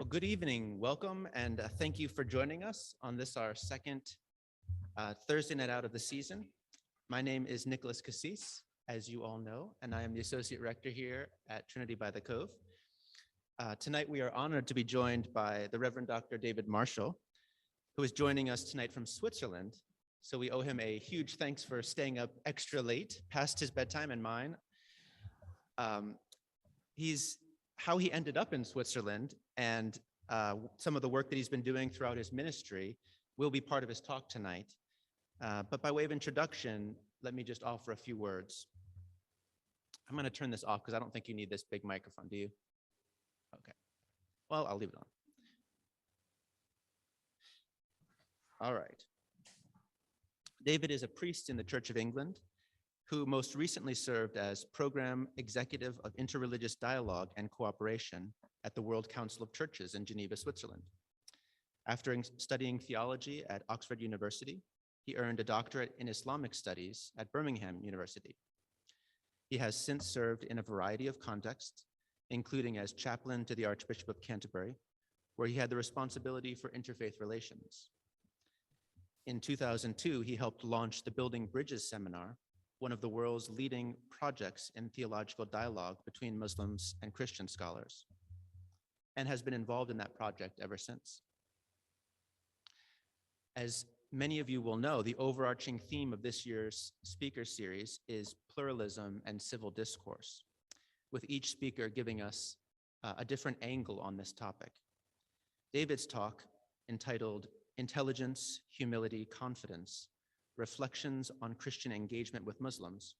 Well, good evening, welcome, and thank you for joining us on this, our second Thursday night out of the season. My name is Nicholas Cassis, as you all know, and I am the Associate Rector here at Trinity-by-the-Cove. Tonight, we are honored to be joined by the Reverend Dr. David Marshall, who is joining us tonight from Switzerland. So we owe him a huge thanks for staying up extra late, past his bedtime and mine. How he ended up in Switzerland and some of the work that he's been doing throughout his ministry will be part of his talk tonight. But by way of introduction, let me just offer a few words. I'm going to turn this off because I don't think you need this big microphone, do you? Okay. Well, I'll leave it on. All right. David is a priest in the Church of England, who most recently served as Program Executive of Interreligious Dialogue and Cooperation at the World Council of Churches in Geneva, Switzerland. After studying theology at Oxford University, he earned a doctorate in Islamic Studies at Birmingham University. He has since served in a variety of contexts, including as chaplain to the Archbishop of Canterbury, where he had the responsibility for interfaith relations. In 2002, he helped launch the Building Bridges Seminar, one of the world's leading projects in theological dialogue between Muslims and Christian scholars, and has been involved in that project ever since. As many of you will know, the overarching theme of this year's speaker series is pluralism and civil discourse, with each speaker giving us a different angle on this topic. David's talk, entitled Intelligence, Humility, Confidence, Reflections on Christian Engagement with Muslims,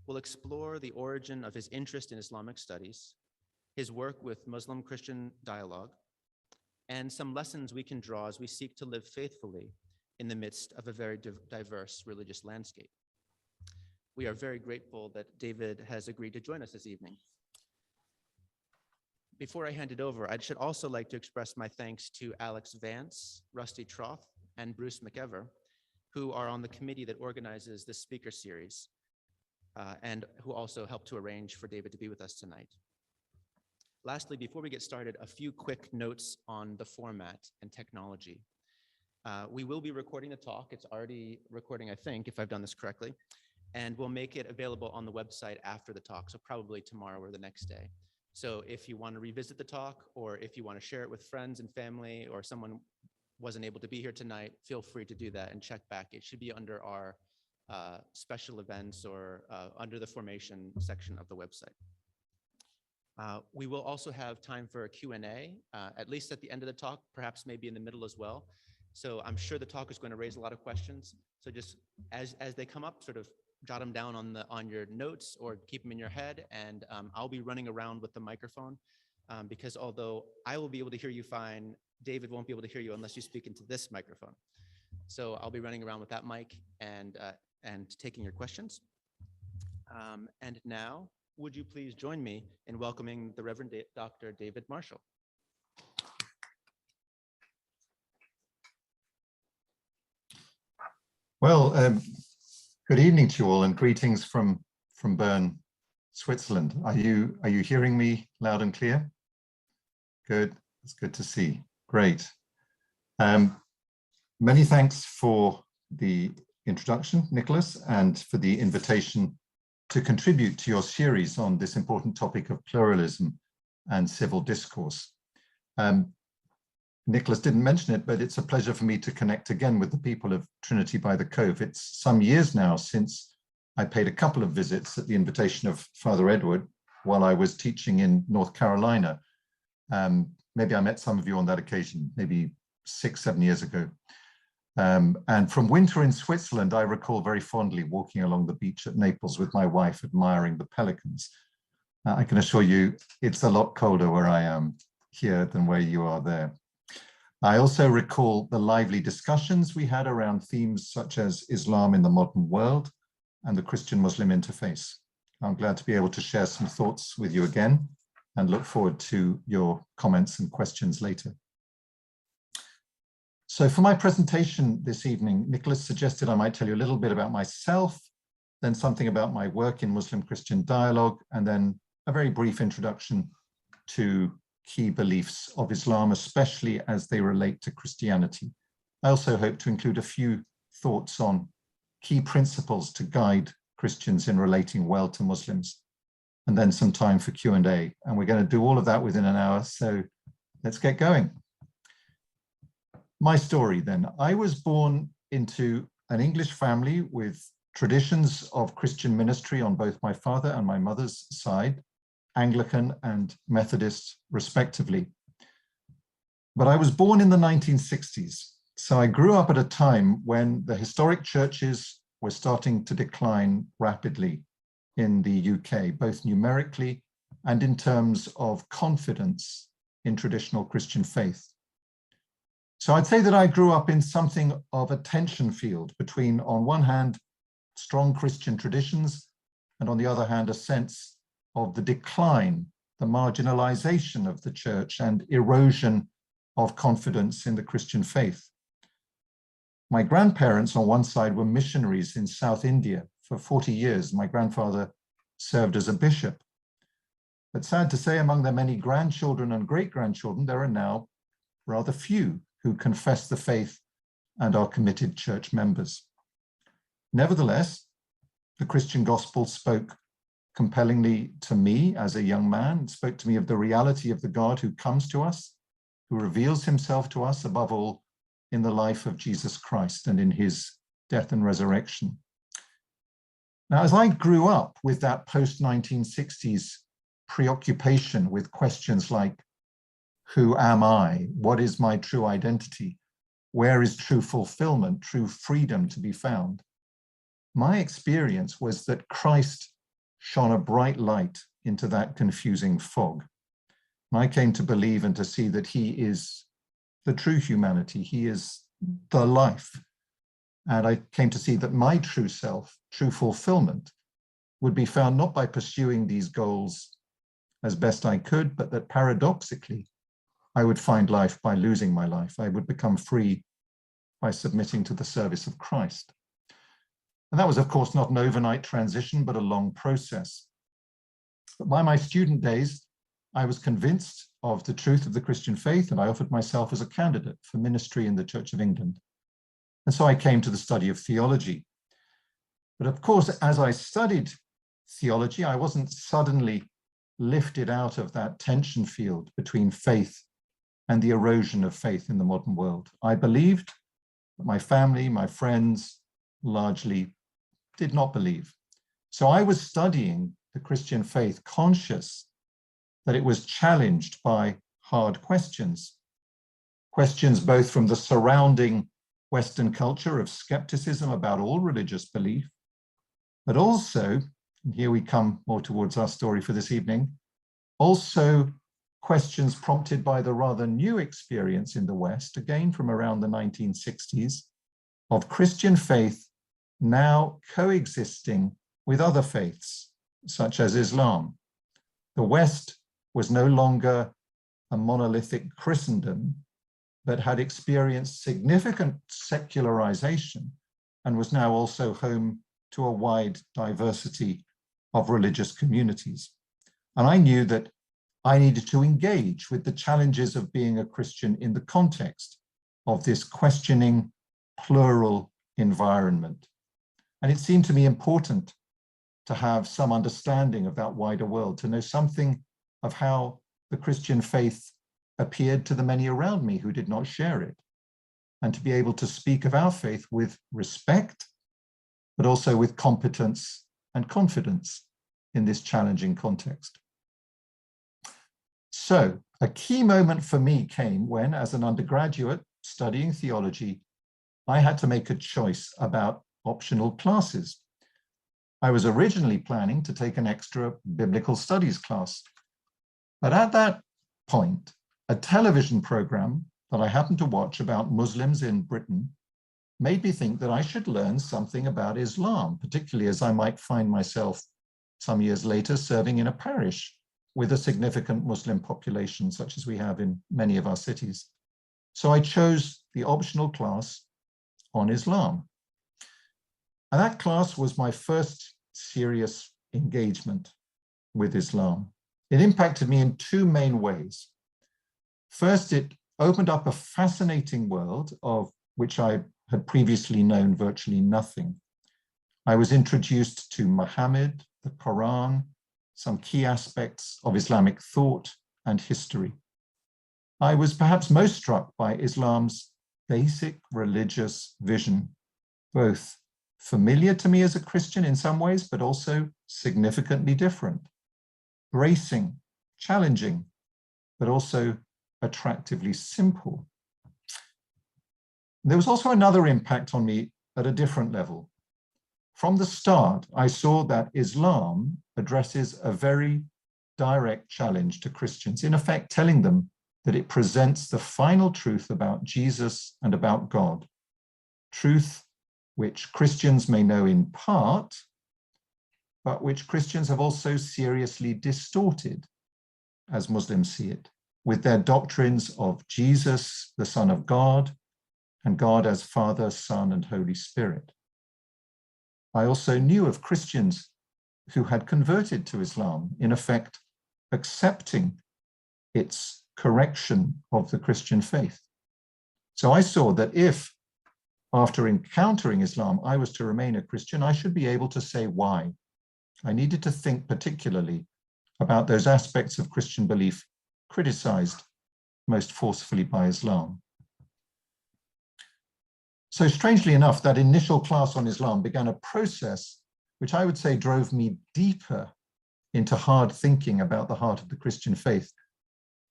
will explore the origin of his interest in Islamic studies, his work with Muslim-Christian dialogue, and some lessons we can draw as we seek to live faithfully in the midst of a very diverse religious landscape. We are very grateful that David has agreed to join us this evening. Before I hand it over, I should also like to express my thanks to Alex Vance, Rusty Troth, and Bruce McEver, who are on the committee that organizes this speaker series, and who also helped to arrange for David to be with us tonight. Lastly, before we get started, a few quick notes on the format and technology. We will be recording the talk. It's already recording, I think, if I've done this correctly, and we'll make it available on the website after the talk, so probably tomorrow or the next day. So if you want to revisit the talk, or if you want to share it with friends and family, or someone wasn't able to be here tonight, feel free to do that and check back. It should be under our special events or under the formation section of the website. We will also have time for a Q&A, at least at the end of the talk, perhaps maybe in the middle as well. So I'm sure the talk is going to raise a lot of questions. So just as they come up, sort of jot them down on your notes or keep them in your head. And I'll be running around with the microphone because although I will be able to hear you fine, David won't be able to hear you unless you speak into this microphone. So I'll be running around with that mic and taking your questions. And now, would you please join me in welcoming the Reverend Dr. David Marshall. Well, good evening to you all, and greetings from Bern, Switzerland. Are you hearing me loud and clear? Good. It's good to see. Great. Many thanks for the introduction, Nicholas, and for the invitation to contribute to your series on this important topic of pluralism and civil discourse. Nicholas didn't mention it, but it's a pleasure for me to connect again with the people of Trinity-by-the-Cove. It's some years now since I paid a couple of visits at the invitation of Father Edward while I was teaching in North Carolina. Maybe I met some of you on that occasion, maybe 6-7 years ago. And from winter in Switzerland, I recall very fondly walking along the beach at Naples with my wife, admiring the pelicans. I can assure you it's a lot colder where I am here than where you are there. I also recall the lively discussions we had around themes such as Islam in the modern world and the Christian-Muslim interface. I'm glad to be able to share some thoughts with you again and look forward to your comments and questions later. So for my presentation this evening, Nicholas suggested I might tell you a little bit about myself, then something about my work in Muslim-Christian dialogue, and then a very brief introduction to key beliefs of Islam, especially as they relate to Christianity. I also hope to include a few thoughts on key principles to guide Christians in relating well to Muslims, and then some time for Q&A. And we're going to do all of that within an hour, so let's get going. My story then. I was born into an English family with traditions of Christian ministry on both my father and my mother's side, Anglican and Methodist respectively. But I was born in the 1960s, so I grew up at a time when the historic churches were starting to decline rapidly in the UK, both numerically and in terms of confidence in traditional Christian faith. So I'd say that I grew up in something of a tension field between, on one hand, strong Christian traditions, and on the other hand, a sense of the decline, the marginalization of the church and erosion of confidence in the Christian faith. My grandparents on one side were missionaries in South India for 40 years. My grandfather served as a bishop. But sad to say, among their many grandchildren and great-grandchildren, there are now rather few who confess the faith and are committed church members. Nevertheless, the Christian gospel spoke compellingly to me as a young man. It spoke to me of the reality of the God who comes to us, who reveals himself to us above all in the life of Jesus Christ and in his death and resurrection. Now, as I grew up with that post-1960s preoccupation with questions like, who am I? What is my true identity? Where is true fulfillment, true freedom to be found? My experience was that Christ shone a bright light into that confusing fog. And I came to believe and to see that he is the true humanity. He is the life. And I came to see that my true self, true fulfillment, would be found not by pursuing these goals as best I could, but that paradoxically, I would find life by losing my life. I would become free by submitting to the service of Christ. And that was, of course, not an overnight transition, but a long process. But by my student days, I was convinced of the truth of the Christian faith, and I offered myself as a candidate for ministry in the Church of England. And so I came to the study of theology. But of course, as I studied theology, I wasn't suddenly lifted out of that tension field between faith and the erosion of faith in the modern world. I believed, but my family, my friends, largely did not believe. So I was studying the Christian faith conscious that it was challenged by hard questions. Questions both from the surrounding Western culture of skepticism about all religious belief, but also, and here we come more towards our story for this evening, also questions prompted by the rather new experience in the West, again from around the 1960s, of Christian faith now coexisting with other faiths, such as Islam. The West was no longer a monolithic Christendom, but had experienced significant secularization and was now also home to a wide diversity of religious communities. And I knew that I needed to engage with the challenges of being a Christian in the context of this questioning, plural environment. And it seemed to me important to have some understanding of that wider world, to know something of how the Christian faith appeared to the many around me who did not share it, and to be able to speak of our faith with respect, but also with competence and confidence in this challenging context. So a key moment for me came when, as an undergraduate studying theology, I had to make a choice about optional classes. I was originally planning to take an extra biblical studies class, but at that point, a television program that I happened to watch about Muslims in Britain made me think that I should learn something about Islam, particularly as I might find myself some years later serving in a parish with a significant Muslim population, such as we have in many of our cities. So I chose the optional class on Islam. And that class was my first serious engagement with Islam. It impacted me in two main ways. First, it opened up a fascinating world of which I had previously known virtually nothing. I was introduced to Muhammad, the Quran, some key aspects of Islamic thought and history. I was perhaps most struck by Islam's basic religious vision, both familiar to me as a Christian in some ways, but also significantly different, bracing, challenging, but also attractively simple. There was also another impact on me at a different level. From the start, I saw that Islam addresses a very direct challenge to Christians, in effect telling them that it presents the final truth about Jesus and about God, truth which Christians may know in part, but which Christians have also seriously distorted, as Muslims see it, with their doctrines of Jesus, the Son of God, and God as Father, Son, and Holy Spirit. I also knew of Christians who had converted to Islam, in effect, accepting its correction of the Christian faith. So I saw that if, after encountering Islam, I was to remain a Christian, I should be able to say why. I needed to think particularly about those aspects of Christian belief criticized most forcefully by Islam. So strangely enough, that initial class on Islam began a process which I would say drove me deeper into hard thinking about the heart of the Christian faith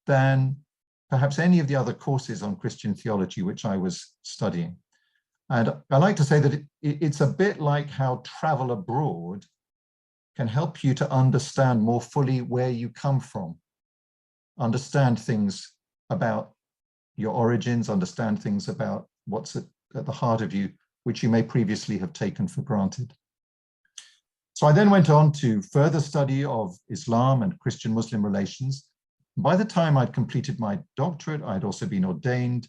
than perhaps any of the other courses on Christian theology which I was studying. And I like to say that it's a bit like how travel abroad can help you to understand more fully where you come from, understand things about your origins, understand things about what's at the heart of you, which you may previously have taken for granted. So I then went on to further study of Islam and Christian-Muslim relations. By the time I'd completed my doctorate, I'd also been ordained.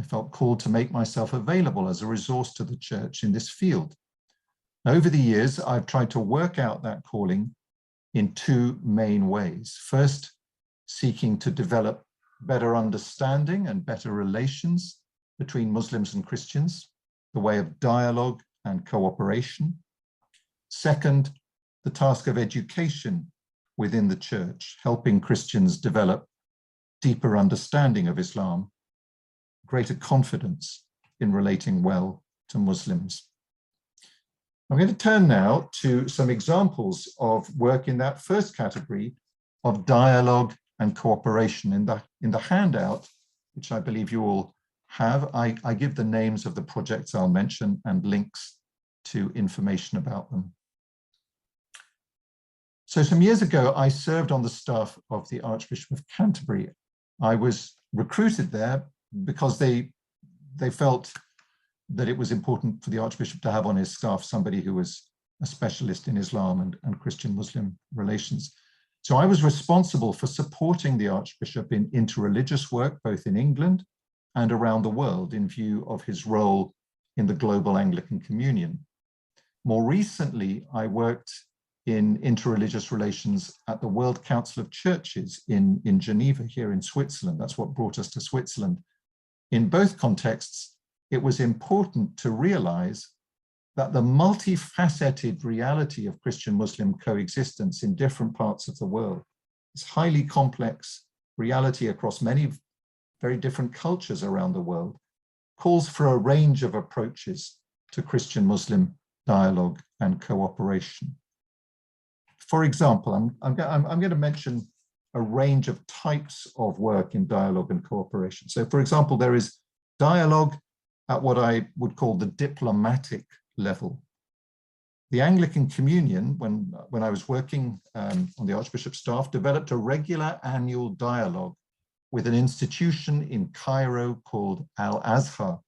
I felt called to make myself available as a resource to the church in this field. Over the years, I've tried to work out that calling in two main ways. First, seeking to develop better understanding and better relations between Muslims and Christians, the way of dialogue and cooperation. Second, the task of education within the church, helping Christians develop deeper understanding of Islam, greater confidence in relating well to Muslims. I'm going to turn now to some examples of work in that first category of dialogue and cooperation. In the handout, which I believe you all have, I give the names of the projects I'll mention and links to information about them. So some years ago, I served on the staff of the Archbishop of Canterbury. I was recruited there because they felt that it was important for the Archbishop to have on his staff somebody who was a specialist in Islam and Christian-Muslim relations. So I was responsible for supporting the Archbishop in interreligious work, both in England and around the world, in view of his role in the global Anglican Communion. More recently, I worked in interreligious relations at the World Council of Churches in Geneva, here in Switzerland. That's what brought us to Switzerland. In both contexts, it was important to realize that the multifaceted reality of Christian-Muslim coexistence in different parts of the world, this highly complex reality across many very different cultures around the world, calls for a range of approaches to Christian-Muslim dialogue and cooperation. For example, I'm going to mention a range of types of work in dialogue and cooperation. So for example, there is dialogue at what I would call the diplomatic level. The Anglican Communion, when I was working on the Archbishop's staff, developed a regular annual dialogue with an institution in Cairo called Al-Azhar,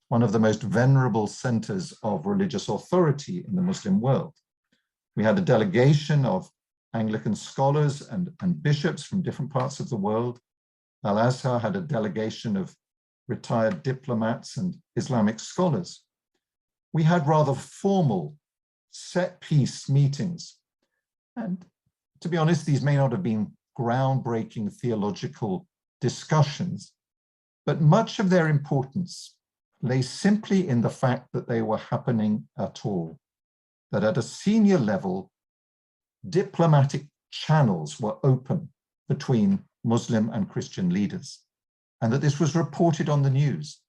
one of the most venerable centers of religious authority in the Muslim world. We had a delegation of Anglican scholars and bishops from different parts of the world. Al-Azhar had a delegation of retired diplomats and Islamic scholars. We had rather formal set-piece meetings. And to be honest, these may not have been groundbreaking theological discussions, but much of their importance lay simply in the fact that they were happening at all, that at a senior level, diplomatic channels were open between Muslim and Christian leaders, and that this was reported on the news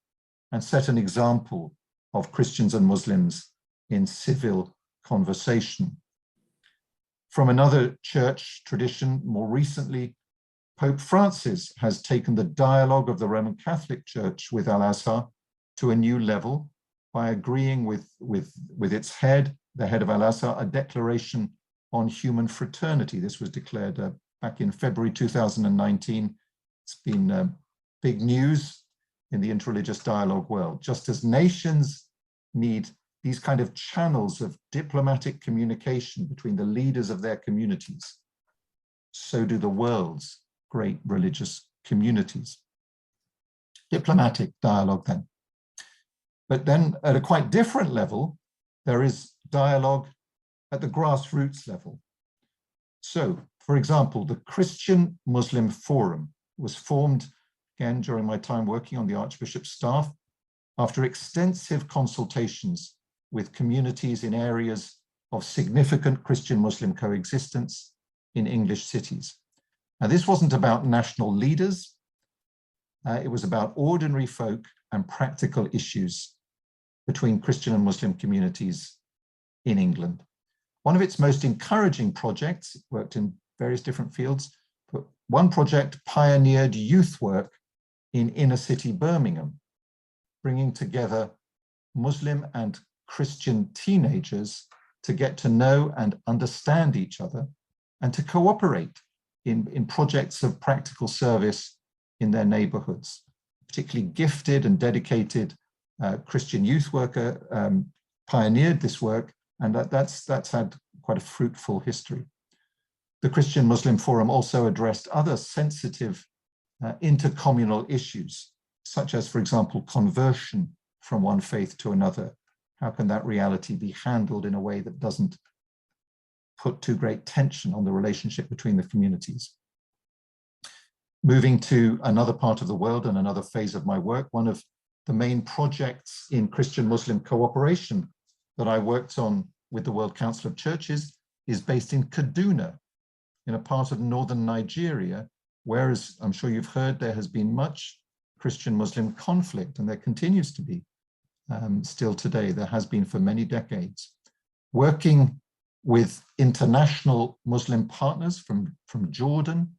and set an example of Christians and Muslims in civil conversation. From another church tradition, more recently, Pope Francis has taken the dialogue of the Roman Catholic Church with Al-Azhar to a new level by agreeing with its head, the head of Al-Azhar, a declaration on human fraternity. This was declared back in February 2019. It's been big news in the interreligious dialogue world. Just as nations need these kind of channels of diplomatic communication between the leaders of their communities, so do the world's great religious communities. Diplomatic dialogue then. But then at a quite different level, there is dialogue at the grassroots level. So, for example, the Christian Muslim Forum was formed, again, during my time working on the Archbishop's staff, after extensive consultations with communities in areas of significant Christian-Muslim coexistence in English cities. Now, this wasn't about national leaders. It was about ordinary folk and practical issues between Christian and Muslim communities in England. One of its most encouraging projects, it worked in various different fields, but one project pioneered youth work in inner city Birmingham, bringing together Muslim and Christian teenagers to get to know and understand each other and to cooperate in projects of practical service in their neighborhoods. Particularly gifted and dedicated Christian youth worker pioneered this work, and that's had quite a fruitful history. The Christian Muslim Forum also addressed other sensitive intercommunal issues, such as, for example, conversion from one faith to another. How can that reality be handled in a way that doesn't put too great tension on the relationship between the communities? Moving to another part of the world and another phase of my work, one of the main projects in Christian-Muslim cooperation that I worked on with the World Council of Churches is based in Kaduna, in a part of northern Nigeria, where, as I'm sure you've heard, there has been much Christian-Muslim conflict, and there continues to be still today. There has been for many decades. Working with international Muslim partners from Jordan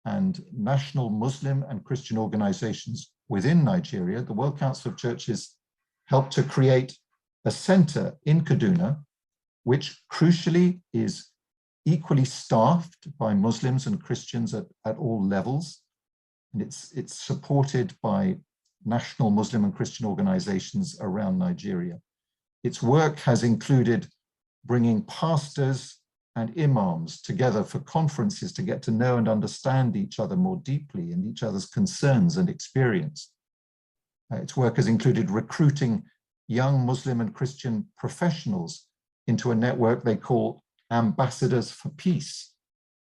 and national Muslim and Christian organizations within Nigeria, the World Council of Churches helped to create a center in Kaduna, which crucially is equally staffed by Muslims and Christians at all levels. And it's supported by national Muslim and Christian organizations around Nigeria. Its work has included bringing pastors and imams together for conferences to get to know and understand each other more deeply and each other's concerns and experience. Its work has included recruiting young Muslim and Christian professionals into a network they call Ambassadors for Peace,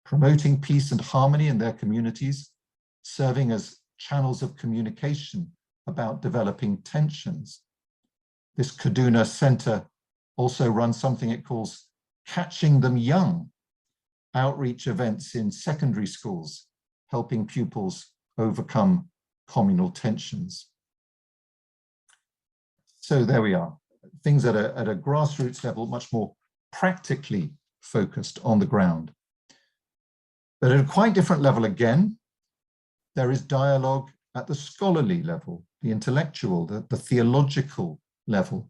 promoting peace and harmony in their communities, serving as channels of communication about developing tensions. This Kaduna Center also runs something it calls Catching Them Young, outreach events in secondary schools, helping pupils overcome communal tensions. So there we are, things at a grassroots level, much more practically focused on the ground. But at a quite different level again, there is dialogue at the scholarly level, the intellectual, the theological level.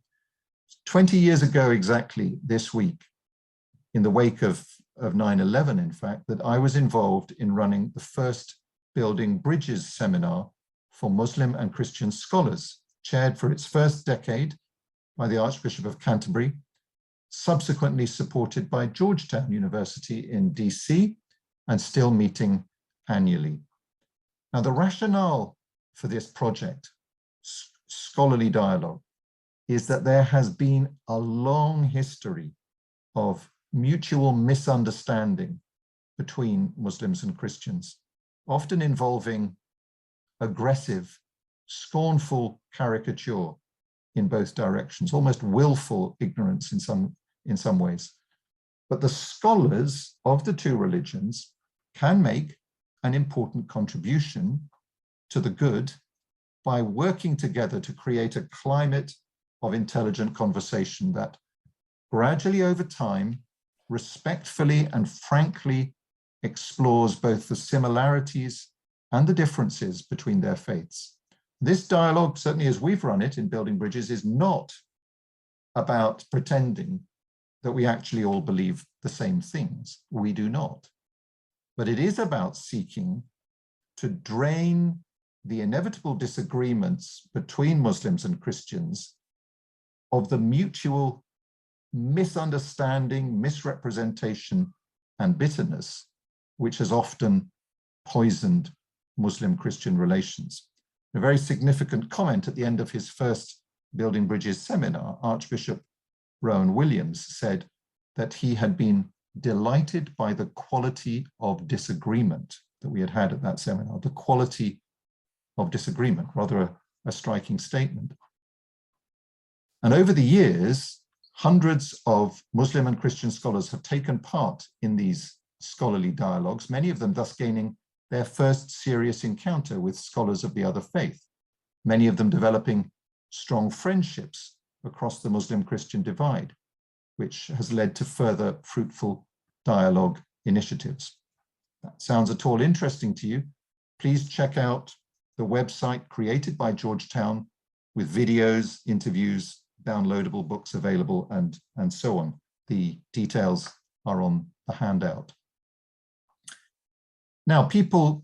20 years ago exactly this week, in the wake of 9/11, in fact, that I was involved in running the first Building Bridges seminar for Muslim and Christian scholars, chaired for its first decade by the Archbishop of Canterbury, subsequently supported by Georgetown University in DC, and still meeting annually. Now, the rationale for this project, scholarly dialogue, is that there has been a long history of mutual misunderstanding between Muslims and Christians, often involving aggressive, scornful caricature in both directions, almost willful ignorance in some ways. But the scholars of the two religions can make an important contribution to the good by working together to create a climate of intelligent conversation that gradually over time, respectfully and frankly explores both the similarities and the differences between their faiths. This dialogue, certainly as we've run it in Building Bridges, is not about pretending that we actually all believe the same things. We do not. But it is about seeking to drain the inevitable disagreements between Muslims and Christians of the mutual misunderstanding, misrepresentation, and bitterness, which has often poisoned Muslim-Christian relations. A very significant comment at the end of his first Building Bridges seminar, Archbishop Rowan Williams said that he had been delighted by the quality of disagreement that we had had at that seminar, the quality of disagreement, rather a striking statement. And over the years, hundreds of Muslim and Christian scholars have taken part in these scholarly dialogues, many of them thus gaining their first serious encounter with scholars of the other faith, many of them developing strong friendships across the Muslim-Christian divide, which has led to further fruitful dialogue initiatives. That sounds at all interesting to you? Please check out the website created by Georgetown with videos, interviews, downloadable books available, and so on. The details are on the handout. Now, people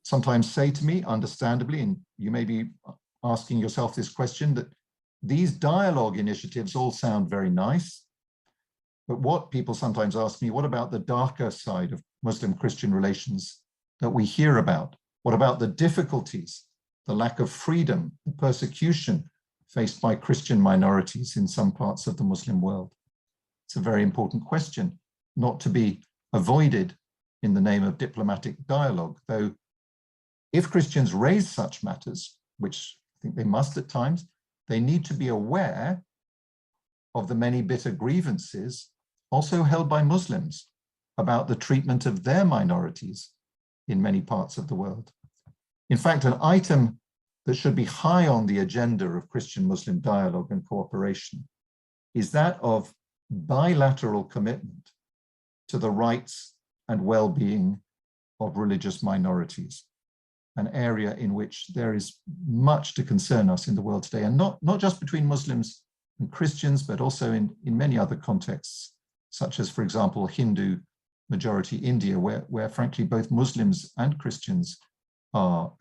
sometimes say to me, understandably, and you may be asking yourself this question, that these dialogue initiatives all sound very nice, but what people sometimes ask me, what about the darker side of Muslim-Christian relations that we hear about? What about the difficulties, the lack of freedom, the persecution faced by Christian minorities in some parts of the Muslim world? It's a very important question, not to be avoided in the name of diplomatic dialogue, though if Christians raise such matters, which I think they must at times, they need to be aware of the many bitter grievances also held by Muslims about the treatment of their minorities in many parts of the world. In fact, an item that should be high on the agenda of Christian-Muslim dialogue and cooperation is that of bilateral commitment to the rights and well-being of religious minorities, an area in which there is much to concern us in the world today, and not just between Muslims and Christians, but also in many other contexts, such as, for example, Hindu majority India, where frankly both Muslims and Christians are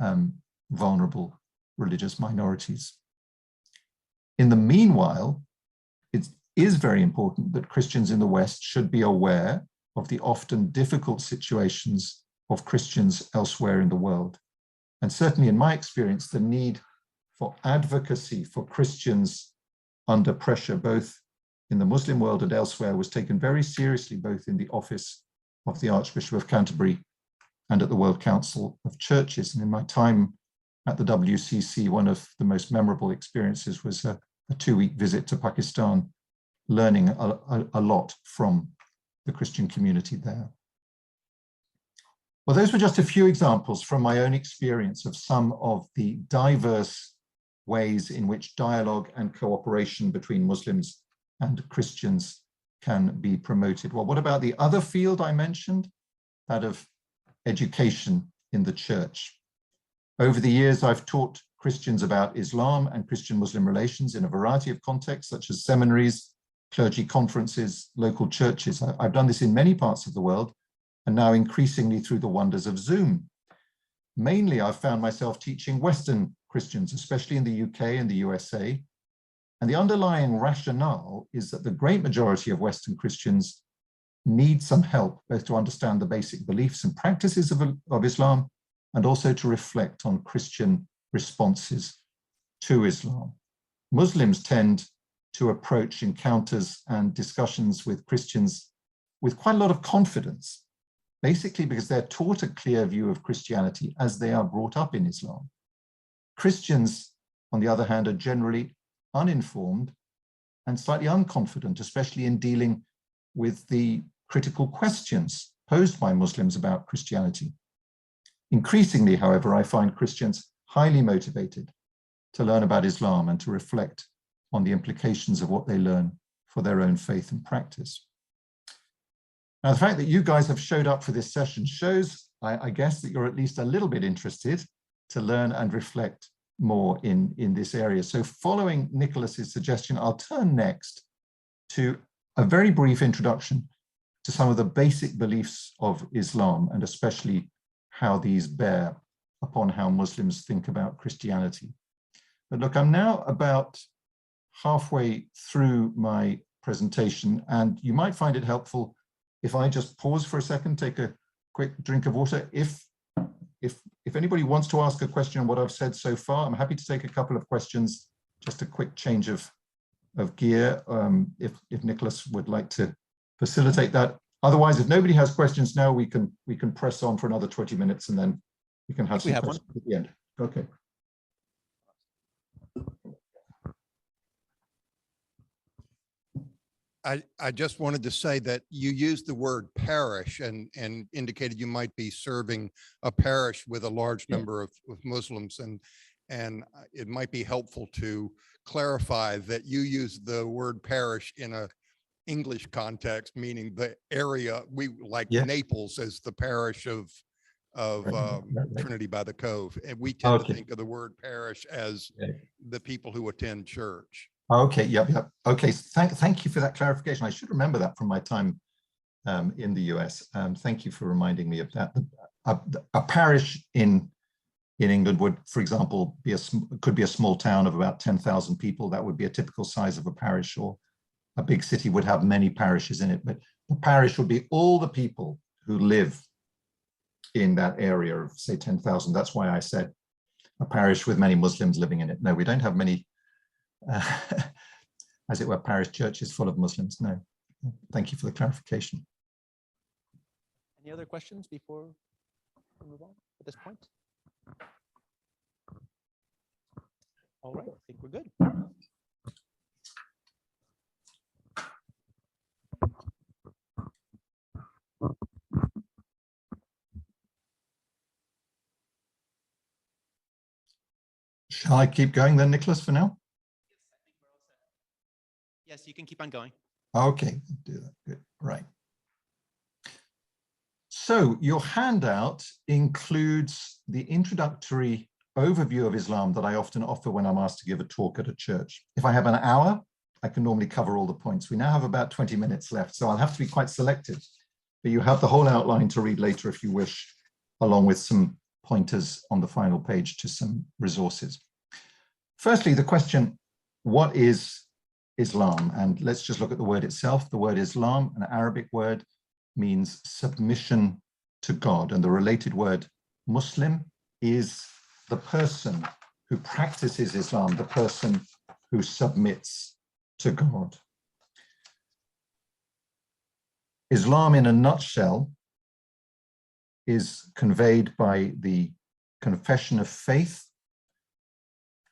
vulnerable religious minorities. In the meanwhile, it is very important that Christians in the West should be aware of the often difficult situations of Christians elsewhere in the world. And certainly in my experience, the need for advocacy for Christians under pressure, both in the Muslim world and elsewhere, was taken very seriously, both in the office of the Archbishop of Canterbury and at the World Council of Churches. And in my time at the WCC, one of the most memorable experiences was a 2-week visit to Pakistan, learning a lot from the Christian community there. Well, those were just a few examples from my own experience of some of the diverse ways in which dialogue and cooperation between Muslims and Christians can be promoted. Well, what about the other field I mentioned, that of education in the church? Over the years, I've taught Christians about Islam and Christian-Muslim relations in a variety of contexts, such as seminaries, clergy conferences, local churches. I've done this in many parts of the world, and now increasingly through the wonders of Zoom. Mainly, I've found myself teaching Western Christians, especially in the UK and the USA. And the underlying rationale is that the great majority of Western Christians need some help, both to understand the basic beliefs and practices of Islam, and also to reflect on Christian responses to Islam. Muslims tend to approach encounters and discussions with Christians with quite a lot of confidence, basically because they're taught a clear view of Christianity as they are brought up in Islam. Christians, on the other hand, are generally uninformed and slightly unconfident, especially in dealing with the critical questions posed by Muslims about Christianity. Increasingly, however, I find Christians highly motivated to learn about Islam and to reflect on the implications of what they learn for their own faith and practice. Now, the fact that you guys have showed up for this session shows, I guess, that you're at least a little bit interested to learn and reflect more in this area. So following Nicholas's suggestion, I'll turn next to a very brief introduction to some of the basic beliefs of Islam, and especially how these bear upon how Muslims think about Christianity. But look, I'm now about halfway through my presentation, and you might find it helpful if I just pause for a second, take a quick drink of water. If anybody wants to ask a question on what I've said so far, I'm happy to take a couple of questions, just a quick change of gear, if Nicholas would like to facilitate that. Otherwise, if nobody has questions now, we can press on for another 20 minutes and then we can have some questions at the end. Okay. I just wanted to say that you used the word parish and indicated you might be serving a parish with a large number of Muslims, and it might be helpful to clarify that you use the word parish in a English context, meaning the area, we like Naples as the parish of Trinity-by-the-Cove, and we tend to think of the word parish as the people who attend church. Okay, yep. Okay, thank you for that clarification. I should remember that from my time in the US. Thank you for reminding me of that. A parish in England would, for example, could be a small town of about 10,000 people. That would be a typical size of a parish, or a big city would have many parishes in it. But the parish would be all the people who live in that area of, say, 10,000. That's why I said a parish with many Muslims living in it. No, we don't have many as it were, parish churches full of Muslims. No, thank you for the clarification. Any other questions before we move on at this point? All right, I think we're good. Shall I keep going then, Nicholas, for now? Yes, you can keep on going. Okay, do that. Good. Right. So your handout includes the introductory overview of Islam that I often offer when I'm asked to give a talk at a church. If I have an hour, I can normally cover all the points. We now have about 20 minutes left, so I'll have to be quite selective. But you have the whole outline to read later if you wish, along with some pointers on the final page to some resources. Firstly, the question, what is Islam? And let's just look at the word itself. The word Islam, an Arabic word, means submission to God. And the related word Muslim is the person who practices Islam, the person who submits to God. Islam, in a nutshell, is conveyed by the confession of faith.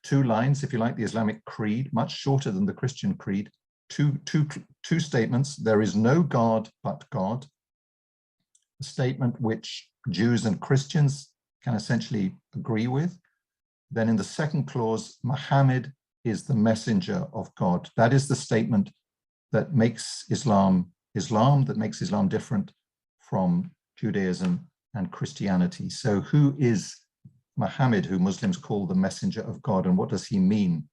2 lines, if you like, the Islamic creed, much shorter than the Christian creed. Two statements. There is no God but God. A statement which Jews and Christians can essentially agree with. Then in the second clause, Muhammad is the messenger of God. That is the statement that makes Islam Islam, that makes Islam different from Judaism and Christianity. So who is Muhammad, who Muslims call the messenger of God, and what does he mean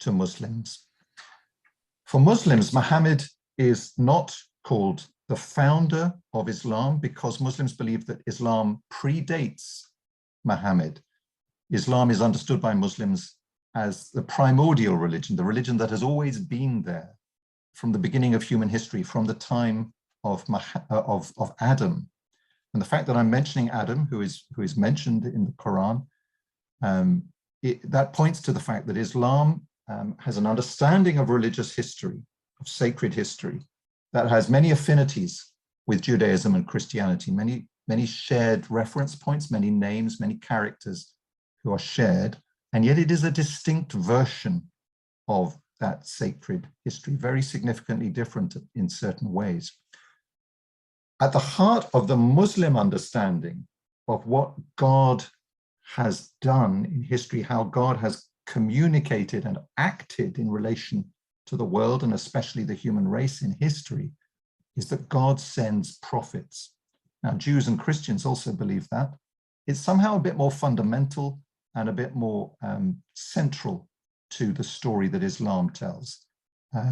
to Muslims? For Muslims, Muhammad is not called the founder of Islam because Muslims believe that Islam predates Muhammad. Islam is understood by Muslims as the primordial religion, the religion that has always been there from the beginning of human history, from the time of Adam. And the fact that I'm mentioning Adam, who is mentioned in the Quran, that points to the fact that Islam has an understanding of religious history, of sacred history, that has many affinities with Judaism and Christianity, many shared reference points, many names, many characters who are shared, And yet it is a distinct version of that sacred history, very significantly different in certain ways. At the heart of the Muslim understanding of what God has done in history, how God has communicated and acted in relation to the world and especially the human race in history, is that God sends prophets. Now, Jews and Christians also believe that. It's somehow a bit more fundamental and a bit more central to the story that Islam tells.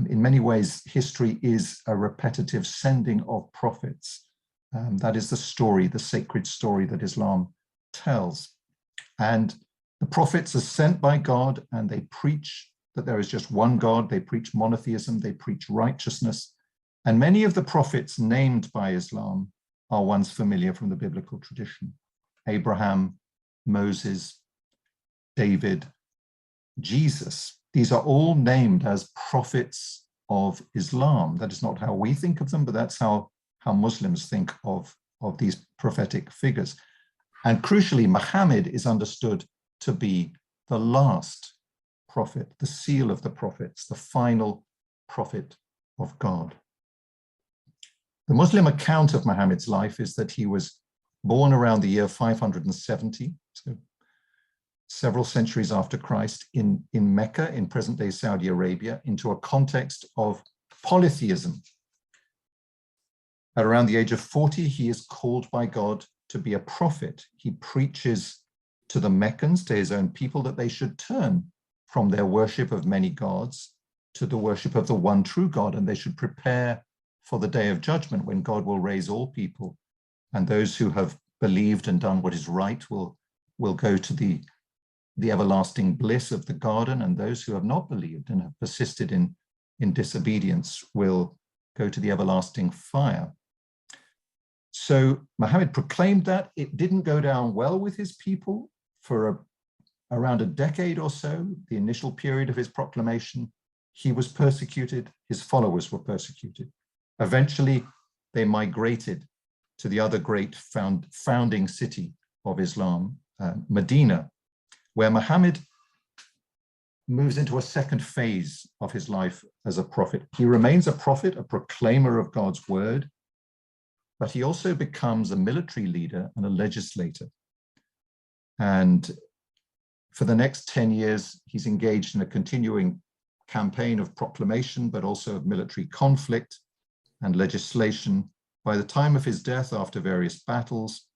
In many ways, history is a repetitive sending of prophets. That is the story, the sacred story that Islam tells. And the prophets are sent by God and they preach that there is just one God. They preach monotheism, they preach righteousness. And many of the prophets named by Islam are ones familiar from the biblical tradition. Abraham, Moses, David, Jesus. These are all named as prophets of Islam. That is not how we think of them, but that's how Muslims think of these prophetic figures. And crucially, Muhammad is understood to be the last prophet, the seal of the prophets, the final prophet of God. The Muslim account of Muhammad's life is that he was born around the year 570, so several centuries after Christ, in Mecca, in present-day Saudi Arabia, into a context of polytheism. At around the age of 40, he is called by God to be a prophet. He preaches to the Meccans, to his own people, that they should turn from their worship of many gods to the worship of the one true God, and they should prepare for the day of judgment when God will raise all people, and those who have believed and done what is right will go to the everlasting bliss of the garden, and those who have not believed and have persisted in disobedience will go to the everlasting fire. So Muhammad proclaimed that. It didn't go down well with his people for around a decade or so, the initial period of his proclamation. He was persecuted, his followers were persecuted. Eventually, they migrated to the other great founding city of Islam, Medina, where Muhammad moves into a second phase of his life as a prophet. He remains a prophet, a proclaimer of God's word, but he also becomes a military leader and a legislator. And for the next 10 years, he's engaged in a continuing campaign of proclamation, but also of military conflict and legislation. By the time of his death, after various battles,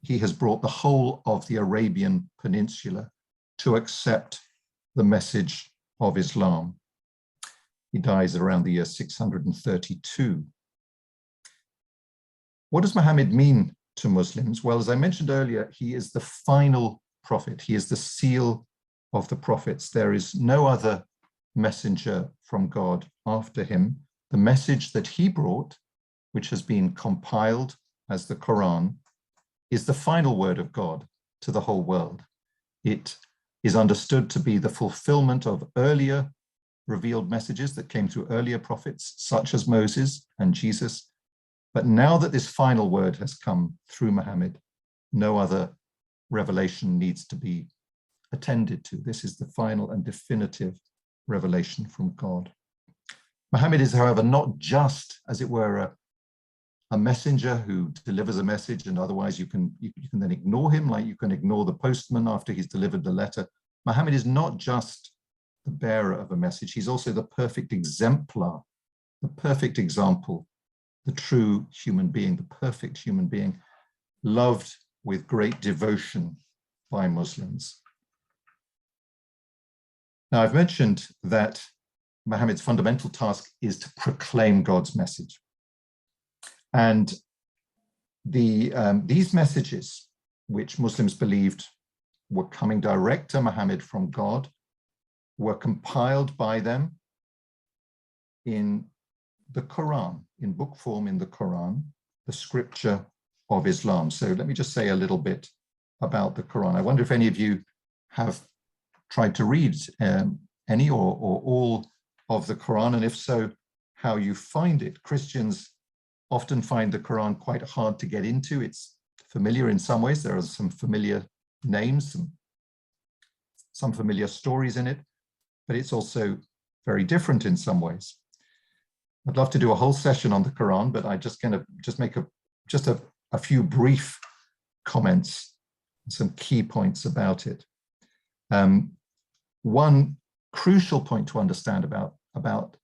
he has brought the whole of the Arabian Peninsula to accept the message of Islam. He dies around the year 632. What does Muhammad mean to Muslims? Well, as I mentioned earlier, he is the final prophet. He is the seal of the prophets. There is no other messenger from God after him. The message that he brought, which has been compiled as the Quran, is the final word of God to the whole world. It is understood to be the fulfillment of earlier revealed messages that came through earlier prophets, such as Moses and Jesus. But now that this final word has come through Muhammad, no other revelation needs to be attended to. This is the final and definitive revelation from God. Muhammad is, however, not just, as it were, a messenger who delivers a message and otherwise you can then ignore him, like you can ignore the postman after he's delivered the letter. Muhammad is not just the bearer of a message, he's also the perfect exemplar, the perfect example, the true human being, the perfect human being, loved with great devotion by Muslims. Now, I've mentioned that Muhammad's fundamental task is to proclaim God's message. And these messages, which Muslims believed were coming direct to Muhammad from God, were compiled by them in the Quran, in book form in the Quran, the scripture of Islam. So let me just say a little bit about the Quran. I wonder if any of you have tried to read any or all of the Quran, and if so, how you find it. Christians often find the Quran quite hard to get into. It's familiar in some ways. There are some familiar names, some some familiar stories in it, but it's also very different in some ways. I'd love to do a whole session on the Quran, but I just make a few brief comments, some key points about it. One crucial point to understand about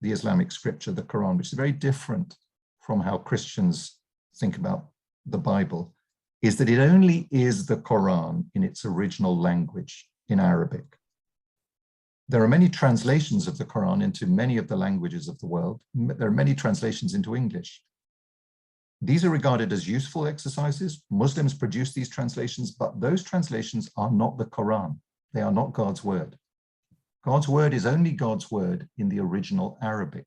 the Islamic scripture, the Quran, which is very different from how Christians think about the Bible, is that it only is the Quran in its original language, in Arabic. There are many translations of the Quran into many of the languages of the world. There are many translations into English. These are regarded as useful exercises. Muslims produce these translations, but those translations are not the Quran. They are not God's word. God's word is only God's word in the original Arabic.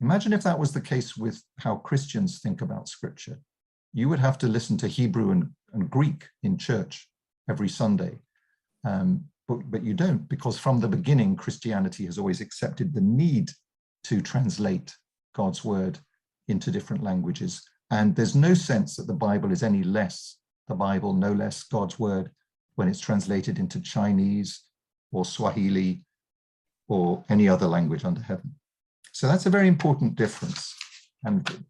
Imagine if that was the case with how Christians think about scripture. You would have to listen to Hebrew and Greek in church every Sunday. But you don't, because from the beginning, Christianity has always accepted the need to translate God's word into different languages. And there's no sense that the Bible is any less the Bible, no less God's word, when it's translated into Chinese or Swahili or any other language under heaven. So that's a very important difference. And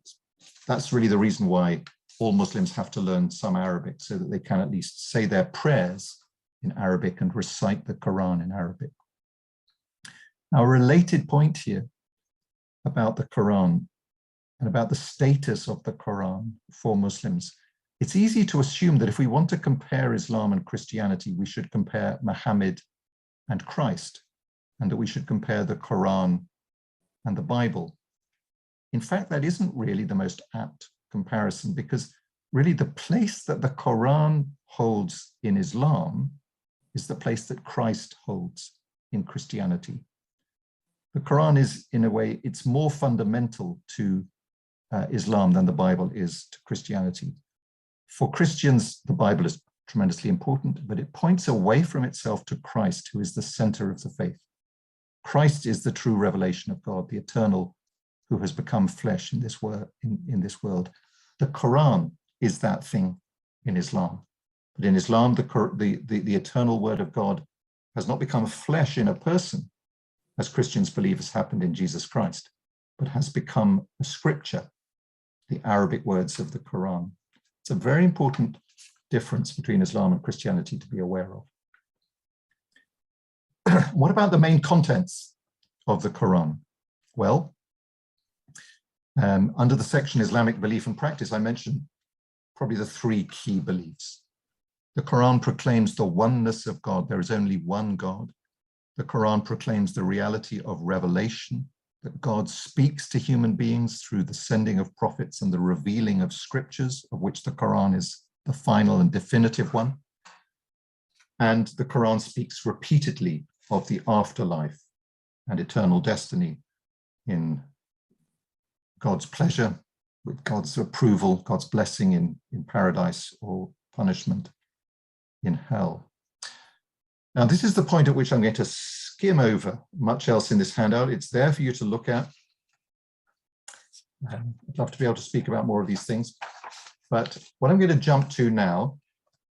that's really the reason why all Muslims have to learn some Arabic, so that they can at least say their prayers in Arabic and recite the Quran in Arabic. Now, a related point here about the Quran and about the status of the Quran for Muslims, it's easy to assume that if we want to compare Islam and Christianity, we should compare Muhammad and Christ, and that we should compare the Quran and the Bible. In fact, that isn't really the most apt comparison, because really the place that the Quran holds in Islam is the place that Christ holds in Christianity. The Quran is, in a way, it's more fundamental to Islam than the Bible is to Christianity. For Christians, the Bible is tremendously important, but it points away from itself to Christ, who is the center of the faith. Christ is the true revelation of God, the eternal, who has become flesh in this world. The Quran is that thing in Islam. But in Islam, the eternal word of God has not become flesh in a person, as Christians believe has happened in Jesus Christ, but has become a scripture, the Arabic words of the Quran. It's a very important difference between Islam and Christianity to be aware of. What about the main contents of the Quran? Well, under the section Islamic belief and practice, I mentioned probably the three key beliefs. The Quran proclaims the oneness of God. There is only one God. The Quran proclaims the reality of revelation, that God speaks to human beings through the sending of prophets and the revealing of scriptures, of which the Quran is the final and definitive one. And the Quran speaks repeatedly of the afterlife and eternal destiny in God's pleasure, with God's approval, God's blessing in paradise, or punishment in hell. Now, this is the point at which I'm going to skim over much else in this handout. It's there for you to look at. I'd love to be able to speak about more of these things. But what I'm going to jump to now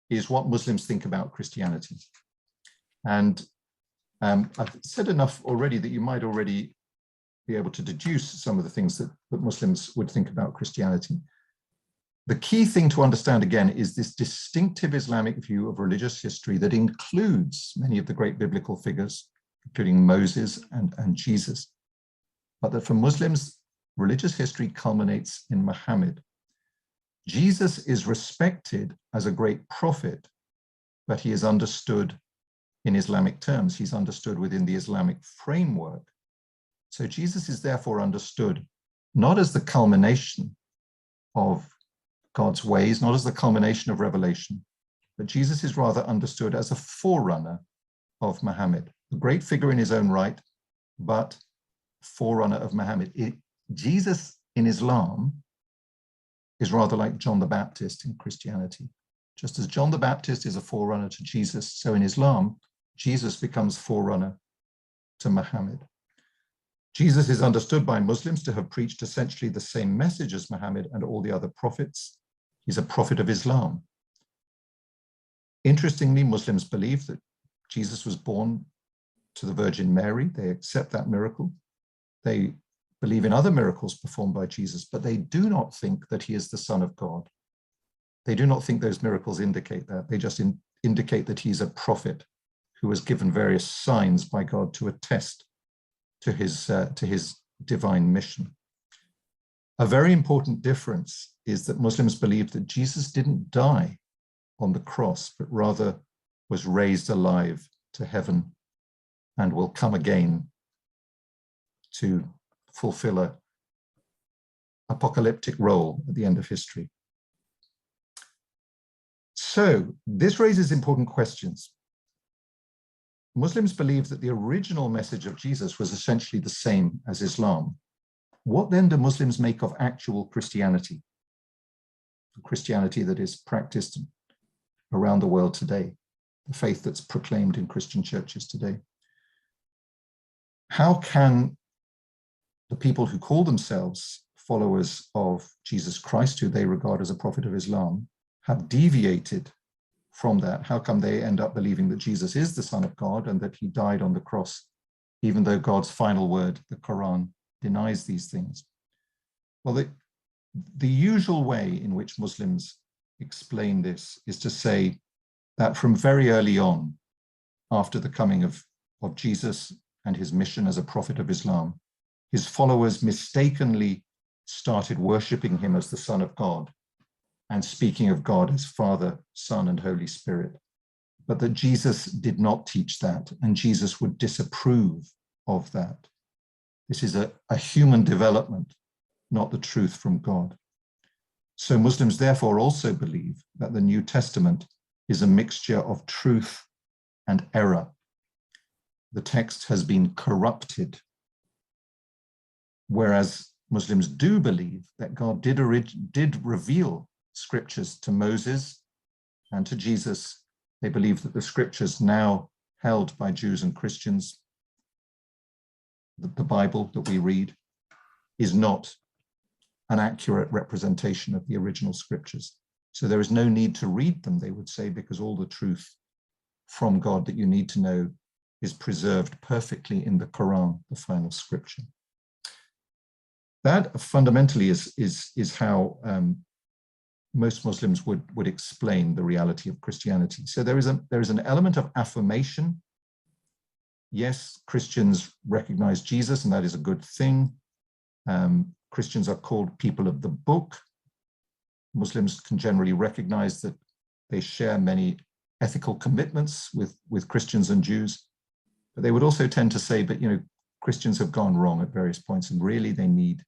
is what Muslims think about Christianity. And I've said enough already that you might already be able to deduce some of the things that Muslims would think about Christianity. The key thing to understand, again, is this distinctive Islamic view of religious history that includes many of the great biblical figures, including Moses and Jesus. But that for Muslims, religious history culminates in Muhammad. Jesus is respected as a great prophet, but he is understood in Islamic terms. He's understood within the Islamic framework. So Jesus is therefore understood not as the culmination of God's ways, not as the culmination of revelation, but Jesus is rather understood as a forerunner of Muhammad, a great figure in his own right, but forerunner of Muhammad. Jesus in Islam is rather like John the Baptist in Christianity. Just as John the Baptist is a forerunner to Jesus, so in Islam, Jesus becomes forerunner to Muhammad. Jesus is understood by Muslims to have preached essentially the same message as Muhammad and all the other prophets. He's a prophet of Islam. Interestingly, Muslims believe that Jesus was born to the Virgin Mary. They accept that miracle. They believe in other miracles performed by Jesus, but they do not think that he is the Son of God. They do not think those miracles indicate that. They just indicate that he's a prophet who was given various signs by God to attest to his divine mission. A very important difference is that Muslims believe that Jesus didn't die on the cross, but rather was raised alive to heaven and will come again to fulfill an apocalyptic role at the end of history. So this raises important questions. Muslims believe that the original message of Jesus was essentially the same as Islam. What then do Muslims make of actual Christianity? Christianity that is practiced around the world today, the faith that's proclaimed in Christian churches today. How can the people who call themselves followers of Jesus Christ, who they regard as a prophet of Islam, have deviated from that? How come they end up believing that Jesus is the Son of God and that he died on the cross, even though God's final word, the Quran, denies these things? Well, the usual way in which Muslims explain this is to say that from very early on, after the coming of Jesus and his mission as a prophet of Islam, his followers mistakenly started worshipping him as the Son of God and speaking of God as Father, Son, and Holy Spirit. But that Jesus did not teach that, and Jesus would disapprove of that. This is a human development, not the truth from God. So Muslims therefore also believe that the New Testament is a mixture of truth and error. The text has been corrupted, whereas Muslims do believe that God did reveal scriptures to Moses and to Jesus. They believe that the scriptures now held by Jews and Christians, the Bible that we read, is not an accurate representation of the original scriptures. So there is no need to read them, they would say, because all the truth from God that you need to know is preserved perfectly in the Quran, the final scripture. That fundamentally is how most Muslims would explain the reality of Christianity. So there is an element of affirmation. Yes, Christians recognize Jesus, and that is a good thing. Christians are called people of the book. Muslims can generally recognize that they share many ethical commitments with Christians and Jews, but they would also tend to say, but Christians have gone wrong at various points, and really they need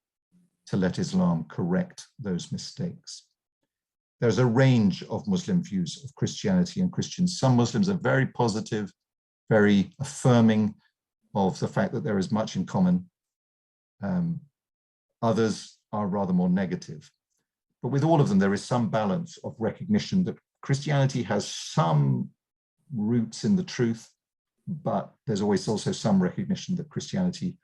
to let Islam correct those mistakes. There's a range of Muslim views of Christianity and Christians. Some Muslims are very positive, very affirming of the fact that there is much in common. Others are rather more negative. But with all of them, there is some balance of recognition that Christianity has some roots in the truth, but there's always also some recognition that Christianity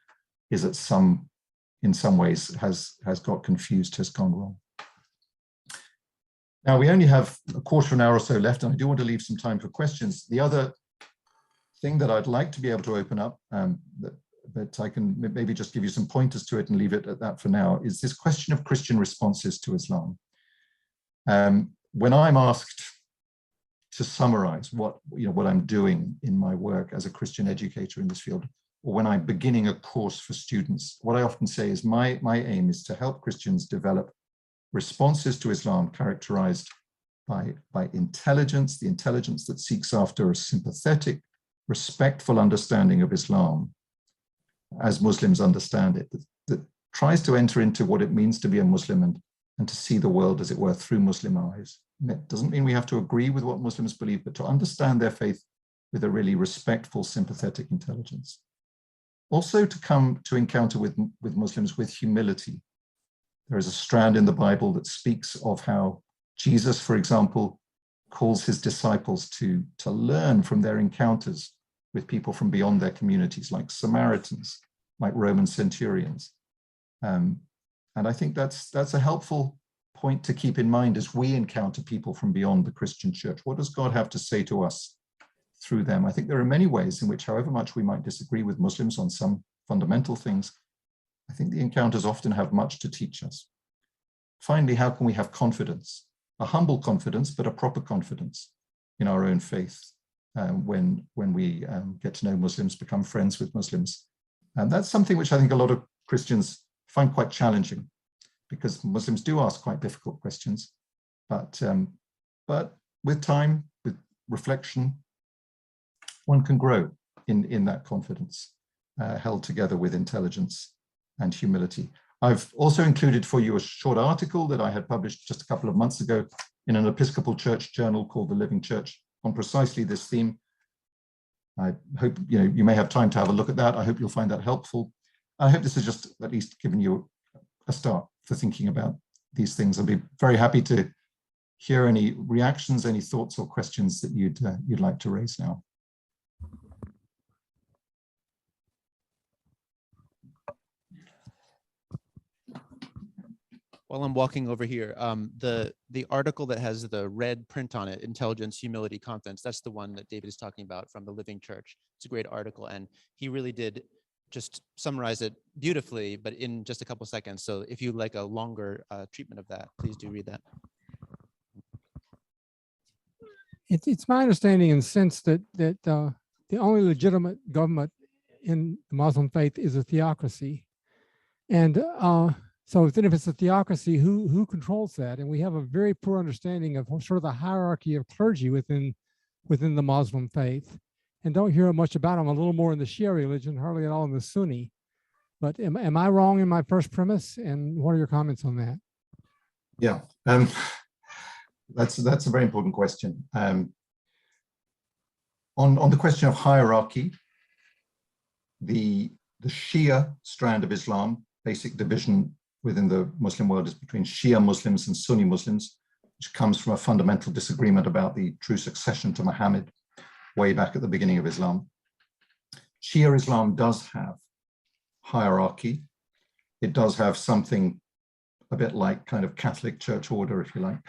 is in some ways has got confused, has gone wrong. Now, we only have a quarter of an hour or so left, and I do want to leave some time for questions. The other thing that I'd like to be able to open up, but I can maybe just give you some pointers to it and leave it at that for now, is this question of Christian responses to Islam. When I'm asked to summarize what I'm doing in my work as a Christian educator in this field, or when I'm beginning a course for students, what I often say is my aim is to help Christians develop responses to Islam characterized by intelligence, the intelligence that seeks after a sympathetic, respectful understanding of Islam as Muslims understand it, that tries to enter into what it means to be a Muslim and to see the world, as it were, through Muslim eyes. And it doesn't mean we have to agree with what Muslims believe, but to understand their faith with a really respectful, sympathetic intelligence. Also to come to encounter with Muslims with humility. There is a strand in the Bible that speaks of how Jesus, for example, calls his disciples to learn from their encounters with people from beyond their communities, like Samaritans, like Roman centurions. And I think that's a helpful point to keep in mind as we encounter people from beyond the Christian church? What does God have to say to us through them? I think there are many ways in which, however much we might disagree with Muslims on some fundamental things, I think the encounters often have much to teach us. Finally, how can we have confidence, a humble confidence, but a proper confidence in our own faith when we get to know Muslims, become friends with Muslims? And that's something which I think a lot of Christians find quite challenging, because Muslims do ask quite difficult questions. But with time, with reflection, one can grow in that confidence, held together with intelligence and humility. I've also included for you a short article that I had published just a couple of months ago in an Episcopal Church journal called The Living Church on precisely this theme. I hope you may have time to have a look at that. I hope you'll find that helpful. I hope this has just at least given you a start for thinking about these things. I'll be very happy to hear any reactions, any thoughts or questions that you'd like to raise now. While I'm walking over here, the article that has the red print on it, Intelligence, Humility, Confidence, that's the one that David is talking about from the Living Church. It's a great article, and he really did just summarize it beautifully, but in just a couple seconds. So if you like a longer treatment of that, please do read that. It's my understanding and sense that the only legitimate government in the Muslim faith is a theocracy, and so then if it's a theocracy, who controls that? And we have a very poor understanding of sort of the hierarchy of clergy within the Muslim faith, and don't hear much about them. A little more in the Shia religion, hardly at all in the Sunni. But am I wrong in my first premise? And what are your comments on that? Yeah, that's a very important question. On the question of hierarchy, the Shia strand of Islam, basic division within the Muslim world is between Shia Muslims and Sunni Muslims, which comes from a fundamental disagreement about the true succession to Muhammad way back at the beginning of Islam. Shia Islam does have hierarchy. It does have something a bit like kind of Catholic church order, if you like.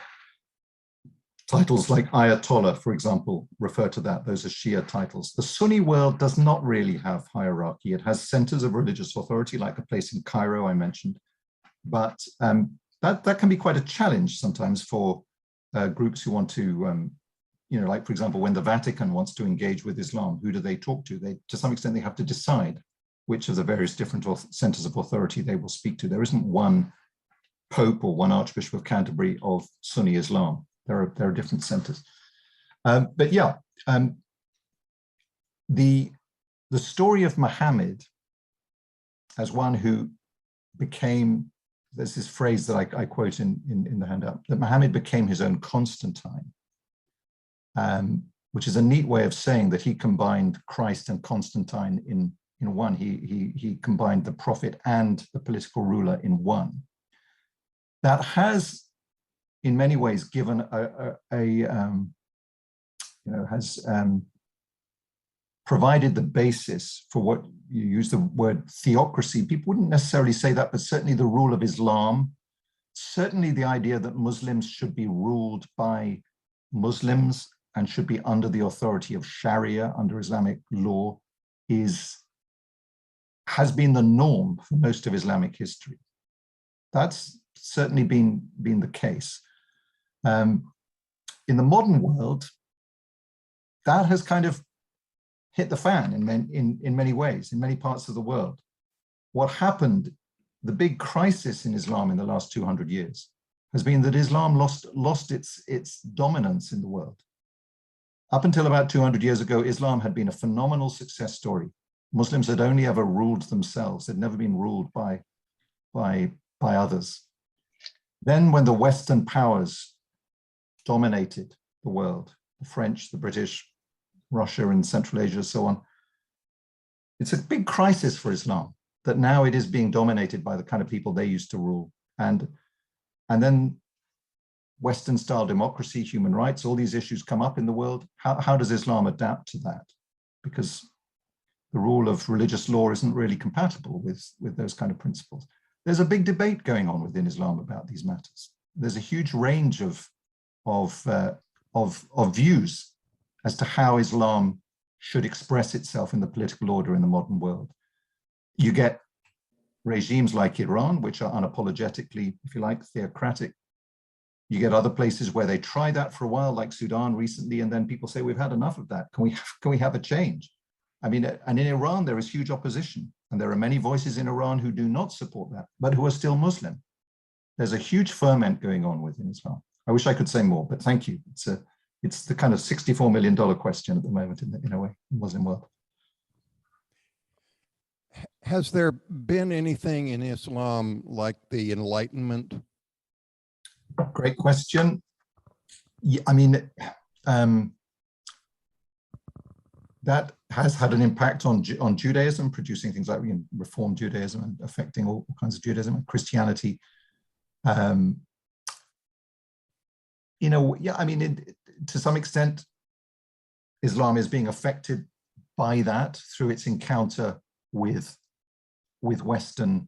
Titles like Ayatollah, for example, refer to that. Those are Shia titles. The Sunni world does not really have hierarchy. It has centers of religious authority, like the place in Cairo I mentioned. But that can be quite a challenge sometimes for groups who want to, like, for example, when the Vatican wants to engage with Islam, who do they talk to? To some extent, they have to decide which of the various different centers of authority they will speak to. There isn't one Pope or one Archbishop of Canterbury of Sunni Islam. There are different centers. But yeah, the story of Muhammad as one who became, there's this phrase that I quote in the handout, that Muhammad became his own Constantine, which is a neat way of saying that he combined Christ and Constantine in one. He combined the prophet and the political ruler in one. That has, in many ways, given provided the basis for what you use the word theocracy. People wouldn't necessarily say that, but certainly the rule of Islam, certainly the idea that Muslims should be ruled by Muslims and should be under the authority of Sharia, under Islamic law, has been the norm for most of Islamic history. That's certainly been the case. In the modern world, that has kind of hit the fan in many ways, in many parts of the world. What happened, the big crisis in Islam in the last 200 years, has been that Islam lost its dominance in the world. Up until about 200 years ago, Islam had been a phenomenal success story. Muslims had only ever ruled themselves, had never been ruled by others. Then when the Western powers dominated the world, the French, the British, Russia and Central Asia, so on, it's a big crisis for Islam that now it is being dominated by the kind of people they used to rule. And then Western style democracy, human rights, all these issues come up in the world. How does Islam adapt to that? Because the rule of religious law isn't really compatible with those kind of principles. There's a big debate going on within Islam about these matters. there's a huge range of views as to how Islam should express itself in the political order in the modern world. You get regimes like Iran, which are unapologetically, if you like, theocratic. You get other places where they try that for a while, like Sudan recently, and then people say, we've had enough of that. Can we have a change? I mean, and in Iran, there is huge opposition, and there are many voices in Iran who do not support that, but who are still Muslim. There's a huge ferment going on within Islam. I wish I could say more, but thank you. It's the kind of $64 million question at the moment in a way, in the Muslim world. Has there been anything in Islam like the Enlightenment? Great question. Yeah, I mean, that has had an impact on Judaism, producing things like Reform Judaism and affecting all kinds of Judaism and Christianity. Yeah, I mean, to some extent, Islam is being affected by that through its encounter with Western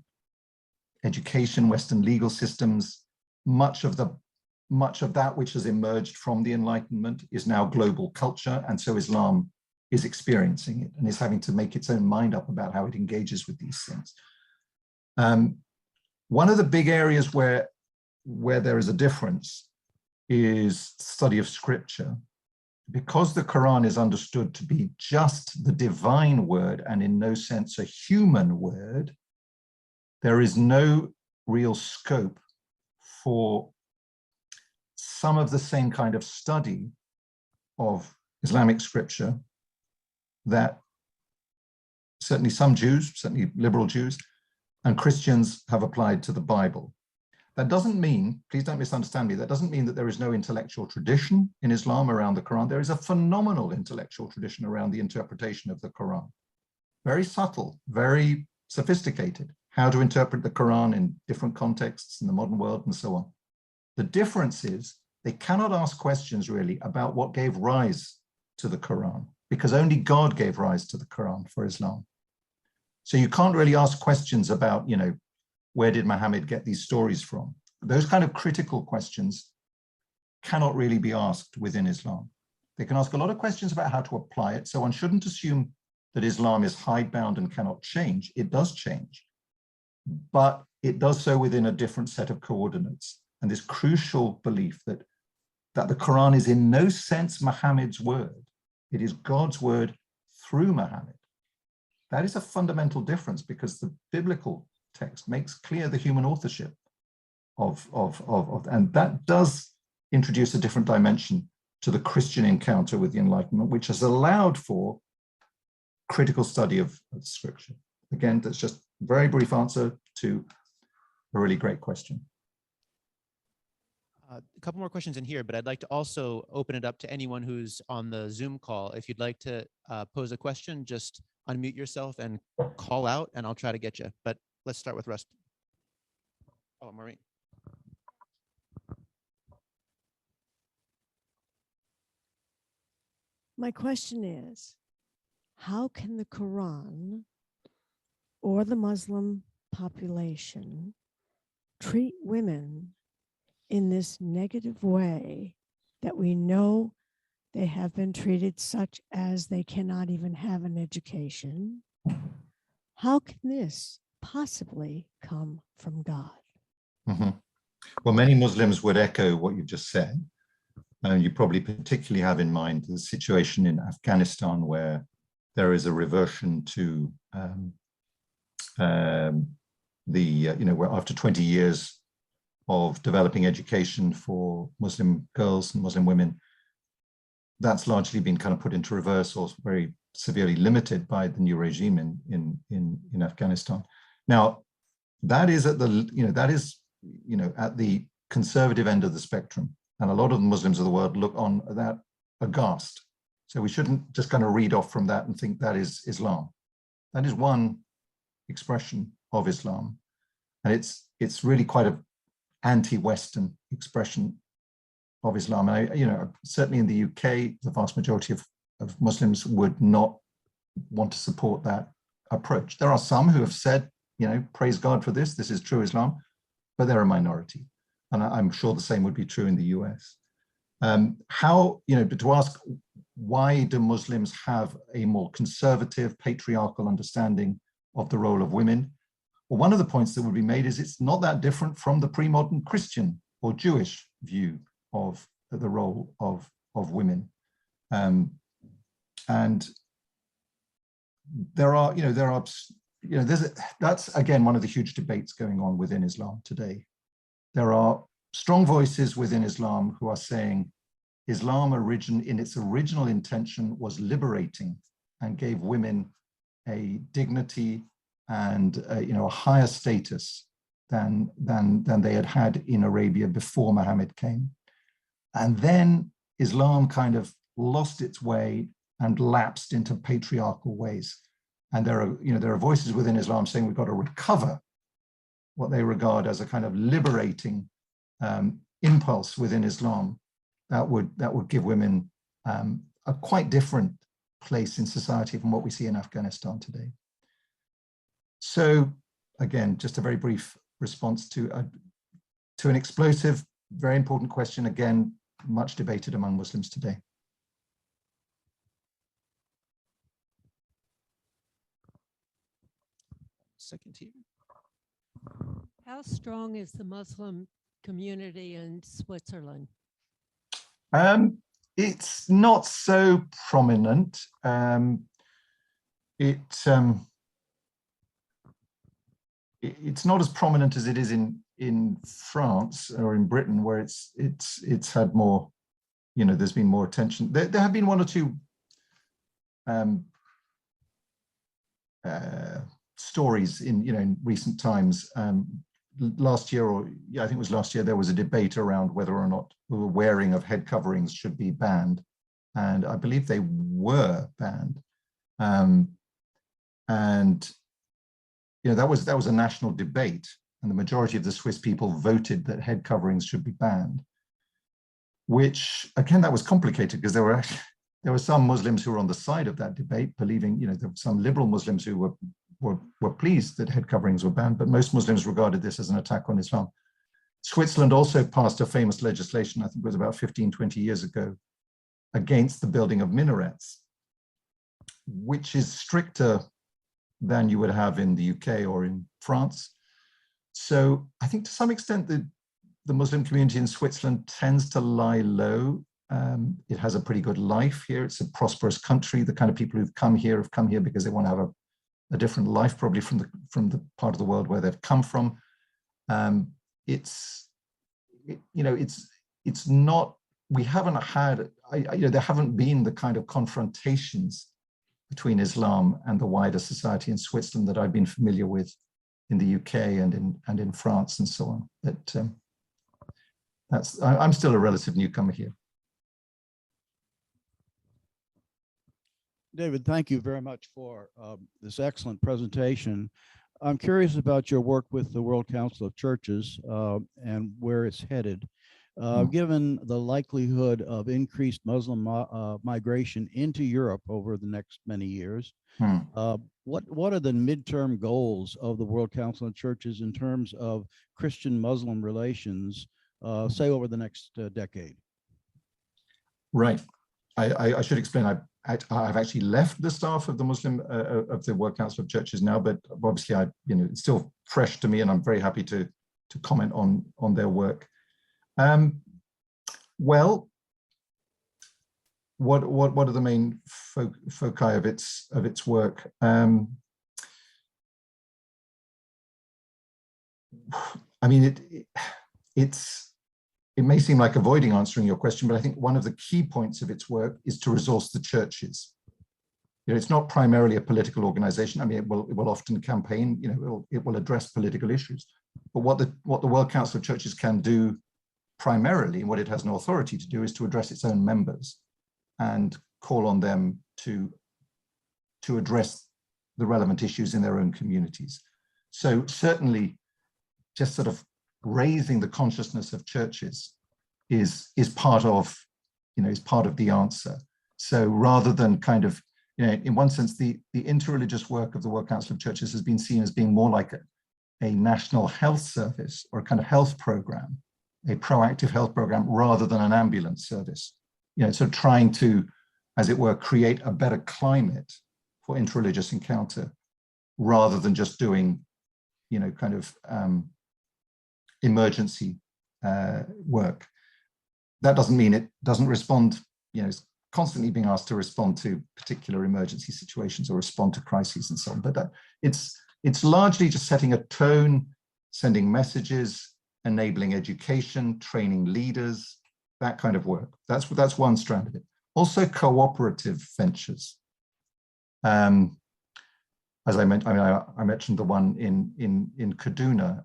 education, Western legal systems. Much of that which has emerged from the Enlightenment is now global culture, and so Islam is experiencing it and is having to make its own mind up about how it engages with these things. One of the big areas where there is a difference is study of scripture. Because the Quran is understood to be just the divine word and in no sense a human word, there is no real scope for some of the same kind of study of Islamic scripture that certainly some Jews, certainly liberal Jews, and Christians have applied to the Bible. That doesn't mean, please don't misunderstand me, that doesn't mean that there is no intellectual tradition in Islam around the Quran. There is a phenomenal intellectual tradition around the interpretation of the Quran. Very subtle, very sophisticated, how to interpret the Quran in different contexts in the modern world and so on. The difference is they cannot ask questions really about what gave rise to the Quran, because only God gave rise to the Quran for Islam. So you can't really ask questions about, where did Muhammad get these stories from? Those kind of critical questions cannot really be asked within Islam. They can ask a lot of questions about how to apply it. So one shouldn't assume that Islam is hidebound and cannot change. It does change, but it does so within a different set of coordinates. And this crucial belief that the Quran is in no sense Muhammad's word. It is God's word through Muhammad. That is a fundamental difference, because the biblical text makes clear the human authorship and that does introduce a different dimension to the Christian encounter with the Enlightenment, which has allowed for critical study of scripture. Again, that's just a very brief answer to a really great question. A couple more questions in here, but I'd like to also open it up to anyone who's on the Zoom call. If you'd like to pose a question, just unmute yourself and call out, and I'll try to get you. But let's start with Rusty. Oh, Maureen. My question is, how can the Quran or the Muslim population treat women in this negative way that we know they have been treated, such as they cannot even have an education? How can this possibly come from God? Mm-hmm. Well, many Muslims would echo what you've just said. And you probably particularly have in mind the situation in Afghanistan, where there is a reversion to where after 20 years of developing education for Muslim girls and Muslim women, that's largely been kind of put into reverse or very severely limited by the new regime in Afghanistan. Now, that is at the at the conservative end of the spectrum, and a lot of the Muslims of the world look on that aghast. So we shouldn't just kind of read off from that and think that is Islam. That is one expression of Islam, and it's really quite an anti-Western expression of Islam. And certainly in the UK, the vast majority of Muslims would not want to support that approach. There are some who have said, praise God for this is true Islam, but they're a minority. And I'm sure the same would be true in the US. How, but to ask, why do Muslims have a more conservative, patriarchal understanding of the role of women? Well, one of the points that would be made is it's not that different from the pre-modern Christian or Jewish view of the role of women. And that's again one of the huge debates going on within Islam today. There are strong voices within Islam who are saying Islam in its original intention was liberating and gave women a dignity and a higher status than they had had in Arabia before Muhammad came. And then Islam kind of lost its way and lapsed into patriarchal ways. And there are voices within Islam saying we've got to recover what they regard as a kind of liberating impulse within Islam that would give women a quite different place in society from what we see in Afghanistan today. So again, just a very brief response to an explosive, very important question, again, much debated among Muslims today. Second here. How strong is the Muslim community in Switzerland? It's not so prominent. It's not as prominent as it is in France or in Britain, where it's had more, there's been more attention. There have been one or two stories in recent times. Last year, I think it was last year, there was a debate around whether or not the wearing of head coverings should be banned, and I believe they were banned. And that was a national debate, and the majority of the Swiss people voted that head coverings should be banned. Which again, that was complicated because there were some Muslims who were on the side of that debate, believing there were some liberal Muslims who were pleased that head coverings were banned, but most Muslims regarded this as an attack on Islam. Switzerland also passed a famous legislation, I think it was about 15, 20 years ago, against the building of minarets, which is stricter than you would have in the UK or in France. So I think to some extent the Muslim community in Switzerland tends to lie low. It has a pretty good life here. It's a prosperous country. The kind of people who've come here have come here because they want to have a different life, probably from the part of the world where they've come from. It's not, we haven't had, there haven't been the kind of confrontations between Islam and the wider society in Switzerland that I've been familiar with in the UK and in France and so on. But I'm still a relative newcomer here. David, thank you very much for this excellent presentation. I'm curious about your work with the World Council of Churches and where it's headed. Given the likelihood of increased Muslim migration into Europe over the next many years, what are the midterm goals of the World Council of Churches in terms of Christian-Muslim relations, say over the next decade? Right. I should explain. I've actually left the staff of the of the World Council of Churches now, but obviously it's still fresh to me, and I'm very happy to comment on their work. Well, what are the main foci of its work? I mean, it may seem like avoiding answering your question, but I think one of the key points of its work is to resource the churches. It's not primarily a political organization. I mean, it will often campaign, it will address political issues. But what the World Council of Churches can do primarily, and what it has no authority to do, is to address its own members and call on them to address the relevant issues in their own communities. So certainly, just sort of raising the consciousness of churches is part of the answer. So rather than kind of, in one sense, the interreligious work of the World Council of Churches has been seen as being more like a national health service or a kind of health program a proactive health program rather than an ambulance service. So trying to, as it were, create a better climate for interreligious encounter rather than just doing, kind of emergency work. That doesn't mean it doesn't respond, it's constantly being asked to respond to particular emergency situations or respond to crises and so on. But it's largely just setting a tone, sending messages, enabling education, training leaders, that kind of work. That's one strand of it. Also cooperative ventures. As I mentioned the one in Kaduna.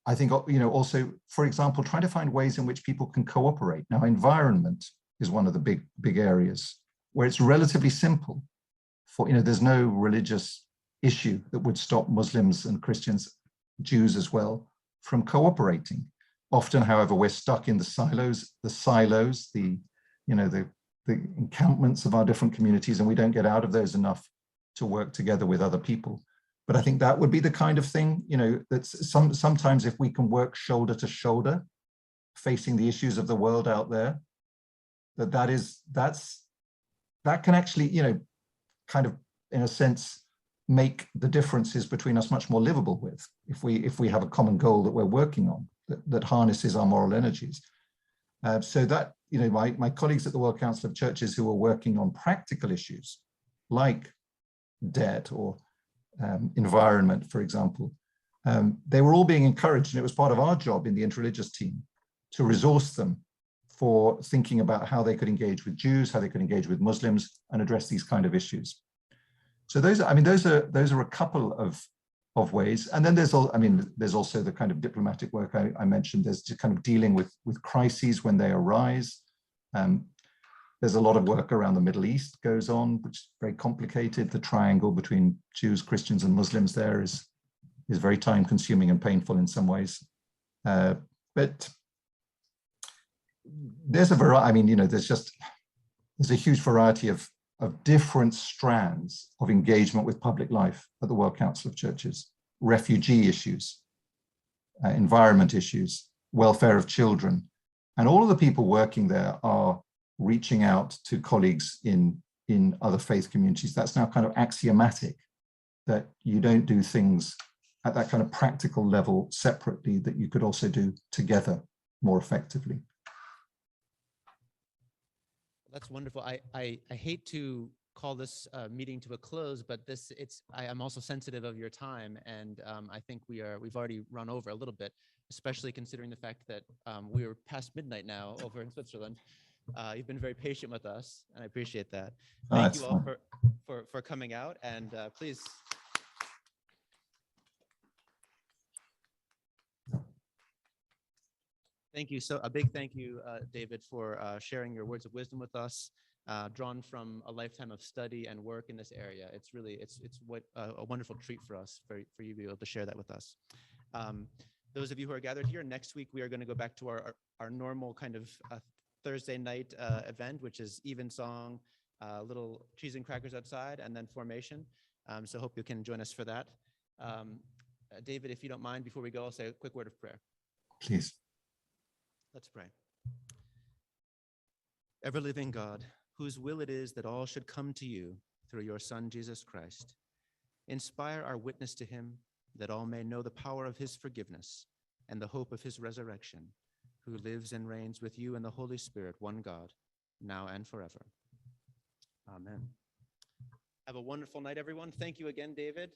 I think, also, for example, trying to find ways in which people can cooperate. Now, environment is one of the big areas where it's relatively simple. There's no religious issue that would stop Muslims and Christians, Jews as well, from cooperating. Often, however, we're stuck in the silos, the encampments of our different communities, and we don't get out of those enough to work together with other people. But I think that would be the kind of thing, that's sometimes if we can work shoulder to shoulder, facing the issues of the world out there, that can actually, kind of, in a sense, make the differences between us much more livable with, if we have a common goal that we're working on, that harnesses our moral energies. So that, my colleagues at the World Council of Churches who are working on practical issues like debt or environment, for example, they were all being encouraged, and it was part of our job in the interreligious team to resource them for thinking about how they could engage with Jews, how they could engage with Muslims, and address these kind of issues. So those are a couple of ways. And then there's also the kind of diplomatic work I mentioned. There's just kind of dealing with crises when they arise. There's a lot of work around the Middle East goes on, which is very complicated. The triangle between Jews, Christians, and Muslims there is very time consuming and painful in some ways. But there's a variety, there's a huge variety of different strands of engagement with public life at the World Council of Churches: refugee issues, environment issues, welfare of children. And all of the people working there are reaching out to colleagues in other faith communities. That's now kind of axiomatic, that you don't do things at that kind of practical level separately, that you could also do together more effectively. That's wonderful. I hate to call this meeting to a close, but I am also sensitive of your time, and I think we've already run over a little bit, especially considering the fact that we are past midnight now over in Switzerland. You've been very patient with us, and I appreciate that. Thank you all for coming out, and please. Thank you. So a big thank you, David, for sharing your words of wisdom with us, drawn from a lifetime of study and work in this area. It's really, it's what a wonderful treat for us, for you to be able to share that with us. Those of you who are gathered here, next week we are going to go back to our normal kind of Thursday night event, which is evensong, little cheese and crackers outside, and then formation. So hope you can join us for that. David, if you don't mind, before we go, I'll say a quick word of prayer. Please. Let's pray. Ever-living God, whose will it is that all should come to you through your Son, Jesus Christ, inspire our witness to him, that all may know the power of his forgiveness and the hope of his resurrection, who lives and reigns with you and the Holy Spirit, one God, now and forever. Amen. Have a wonderful night, everyone. Thank you again, David.